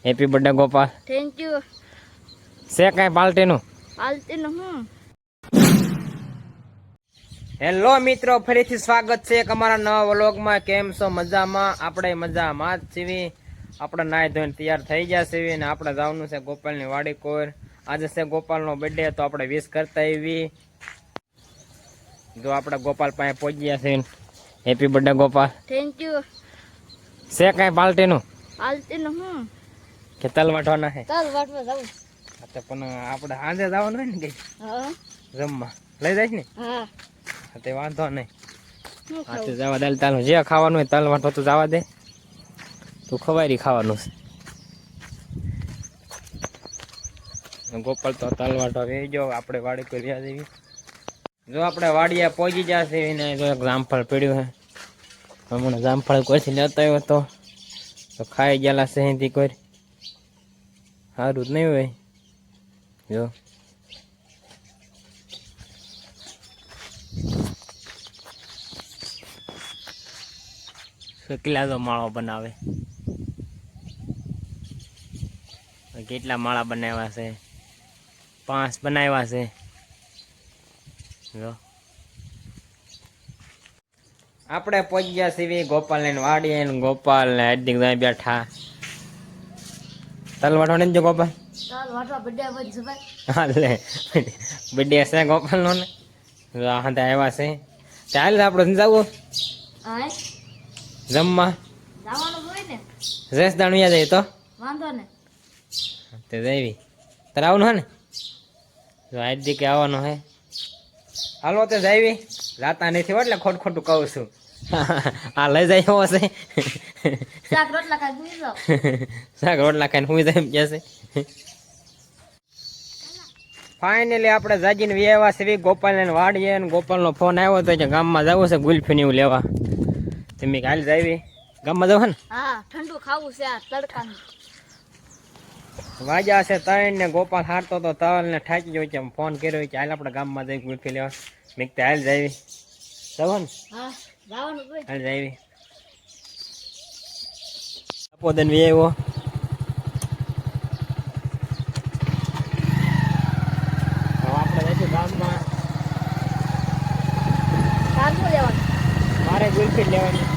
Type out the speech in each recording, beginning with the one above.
Happy birthday Gopal. Thank you. છે કાંઈ પાર્ટીનું? પાર્ટીનું હું. હેલો મિત્રો, ફરીથી સ્વાગત છે એક અમારા નવા વ્લોગમાં. કેમ છો? મજામાં? આપણે મજામાં જ છીએ. આપણે નાહી ધોઈને તૈયાર થઈ ગયા છીએ ને આપણે જવાનું છે ગોપાલની વાડી કોર. આજે છે ગોપાલનો બર્થડે, તો આપણે વિશ કરતા આવી. જો આપણે ગોપાલ પાસે પહોંચી ગયા છે. Happy birthday Gopal. Thank you. છે કાંઈ પાર્ટીનું? પાર્ટીનું હું. કે તલ વાટવાના છે? તલ વાટવા જાવું. તો પણ આપણે સાંજે જવાનું હોય ને કઈ હા જમવા લઈ જાય ને? હા તે વાંધો નહીં. હું હા તે ખાવું. જવા દે. તાલ જે ખાવાનું હોય તલ વાટો તો જવા દે. તું ખવારી ખાવાનું છે. ગોપાલ તો તલ વાટો રહી ગયો. આપણે વાડી કોઈ રહ્યા દેવી. જો આપણે વાડીએ પહોંચી ગયા છે ને જો એક જામફળ પડ્યું છે. હમણાં જામફળ કોઈથી લેતો આવ્યો તો ખાઈ ગયેલા છે અહીંથી કોઈ. સારું જ નહીં હોય. જો કેટલા તો માળો બનાવે. કેટલા માળા બનાવ્યા છે? 5 બનાવ્યા છે. જો આપણે પહોંચી ગયા છીએ ગોપાલ ને વાડીએ. ગોપાલ ને હાર્દિક બેઠા તલ વાટવા નથી. જો ગોપાલ તલ વાટવા બર્થડે વધ જવાય. હાલે બર્થડે છે ગોપાલ નો ને. હા તે આવ્યા છે. ચાલ આપણે જવું હા જમવા. જવાનું હોય ને. રેસ દાણું યાદ આવી તો વાંધો ને. તે જઈવી તારે આવવાનું હે ને? જો હાર્દિકે આવવાનો હે. હાલો તે જઈવી. જાતા નથી એટલે ખોટું કહું છું. આ લઈ જાય એવો છે. શાક રોટલા ખાઈ ભૂલી જાવ. શાક રોટલા ખાઈને હુઈ જાય એમ કહે છે. ફાઇનલી આપણે જાગીને વ્યવા છે ગોપાલને વાડીએ. ગોપાલનો ફોન આવ્યો તો ગામમાં જવું છે ગુલ્ફીને એવું લેવા. તમે કાલે જાવી ગામમાં જવું ને? હા ઠંડુ ખાવું છે આ તડકાનું. વાગ્યા છે 3 ને ગોપાલ હારતો તો તલ ને ઠાકી ગયો છે. ફોન કર્યો કે હાલ આપણે ગામમાં જઈ ગુલ્ફી લેવા. મેં તો હાલ જાવી જવું ને? હા જવાનું હોય. હાલ જાવી. પોદન વ્યવો આપણે જઈશું ગામમાં. સારું લેવાનું. મારે ગુલ્ફી લેવાની.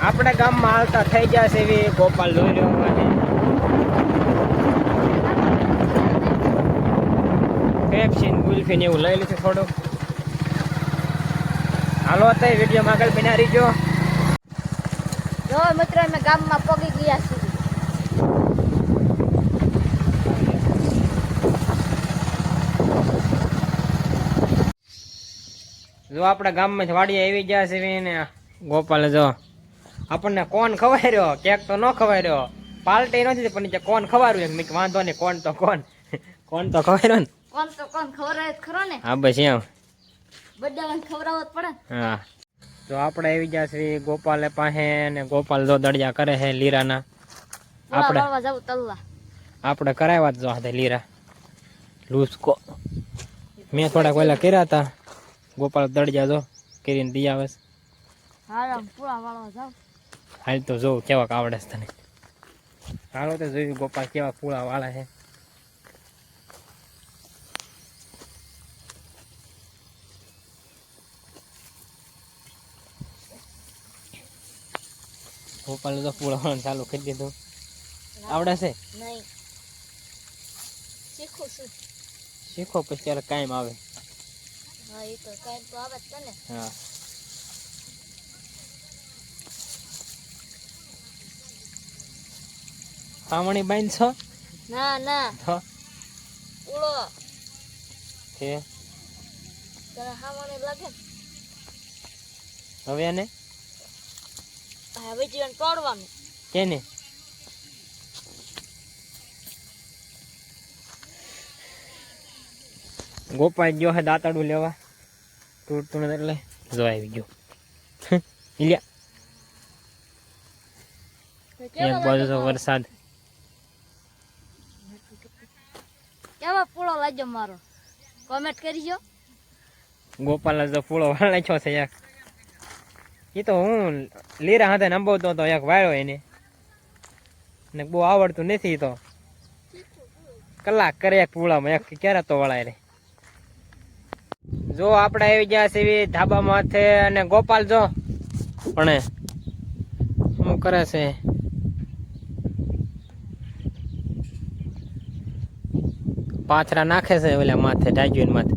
આપણે ગામમાં હાલતા થઈ ગયા છે એવી. ગોપાલ જોઈ રહ્યો પેપ્સી ગુલ્ફી ને એવું લઈ લીધું થોડું. હાલો તો વિડીયો આગળ બના રહીજો. જો મિત્રો અમે ગામમાં પગી ગયા છીએ. જો આપણે ગામમાં વાડીએ આવી ગયા છે ને ગોપાલ જો આપણને કોણ ખવાર્યો. કેક તો ન ખવાર્યો. પાર્ટી નથી પણ કોણ ખવાર્યું. મેં વાંધો નહીં કોણ તો કોણ ખવાર્યો ને. કોણ તો કોણ ખવડાવે ખરો ને. હા બસ એમ. બધાને ખવડાવવો જ પડે. હા તો આપણે આવી ગયા છીએ ગોપાલે પાસે ને ગોપાલ જો દડિયા કરે છે લીરાના. આપણે જવું તલવા. આપણે કરાવ્યા જો હાથે લીરા લૂસકો. મેં થોડા પહેલા કર્યા હતા. ગોપાલ દડિયા જો કરીને દી આવે છે. હા પૂરા વાળવા જાવ. હાલ તો જોઉં કેવાક આવડે છે તને. હાલો તો જોયું ગોપાલ કેવા પૂળા વાળા છે. ગોપાલ તો પૂળા વાળવાનું ચાલુ કરી દીધું. આવડે છે? નહીં શીખું છું. શીખો પછી ત્યારે કાયમ આવે. હા એ તો કાંઈ તો આવે જ છે ને. હા ખામણી બાંધ છો? ના ના તો ઉળો છે તને હાવણે લાગે ને. હવે એને હા વિજયન તોડવાનું. કેને ગોપાલ ગયો હે દાંતડું લેવા. તૂટતું નથી એટલે જો આવી ગયો. લ્યા એક બાજુ તો વરસાદ. કેવા પૂળો લાગ્યો મારો કોમેન્ટ કરજો. ગોપાલ જો પૂળો વાળ નાખ્યો છે યાર. એ તો હું લીરા હાથે નંબવતો હતો એક વાળ્યો એને ને બહુ આવડતું નથી તો કલાક કરે એક પૂળામાં એક ક્યારે તો વળાય રે. જો આપણે આવી ગયા સીવી ધાબા માથે અને ગોપાલ જો પણ શું કરે છે પાથરા નાખે છે ઓલા માથે ડાજ્યું માથે.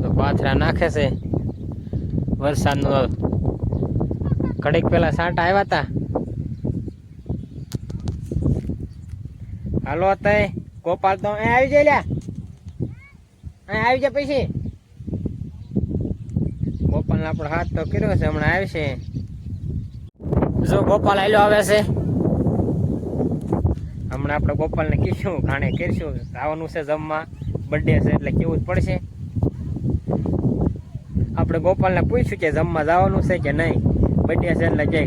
તો પાથરા નાખે છે વરસાદનું ઘડીક પેલા સાંટા આવ્યા હતા. હાલો તય ગોપાલ તો અહીં આવી જાય લ્યા અહીં આવી જાય પછી ગોપાલ આપણો હાથ તો કર્યો છે હમણાં આવશે. જો ગોપાલ આયલો આવે છે હમણાં આપણે ગોપાલને કહીશું ઘાણે કરીશું આવવાનું છે જમવા બર્થડે છે એટલે કેવું જ પડશે. આપણે ગોપાલને પૂછ્યું કે જમવા જવાનું છે કે નહીં બર્થડે છે એટલે કે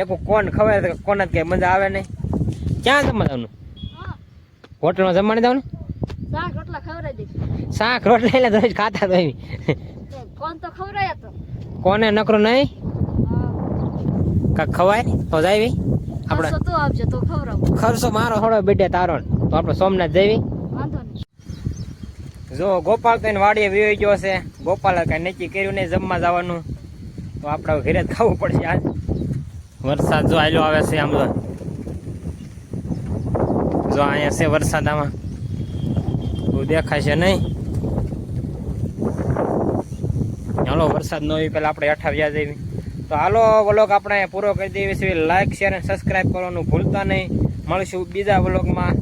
એક કોણ ખબર કોને જ કઈ મજા આવે નહીં. ક્યાં જમવા જવાનું હોટલમાં જમવાને જવાનું શાક રોટલા ખવડાવી દઈશ. શાક રોટલા એટલે રોજ ખાતા તો કોણ તો ખવડાયા તો કોને નકરું નહીં કાંક ખવાય તો જાય આપણે ખર્ચો તો આપજો તો ખવડાવું. ખર્ચો મારો થોડો બેટે તારો તો આપણે સોમનાથ જઈએ. વાંધો નહીં. જો ગોપાલ તો એને વાડીએ વી ગયો છે. ગોપાલે કઈ નક્કી કર્યું નહીં જમવા જવાનું તો આપણે ઘરે જ ખાવું પડશે આજ. વરસાદ જો આયલો આવે છે આમ જો અહીંયા છે વરસાદ આમાં બહુ દેખાય છે નહીં. હાલો વરસાદ ન હોય પેલા આપણે અઠાવ્યા જઈએ તો હાલો વ્લોગ આપણે પૂરો કરી દઈએ છીએ. લાઈક શેર અને સબસ્ક્રાઈબ કરવાનું ભૂલતા નહીં. મળશું બીજા વ્લોગમાં.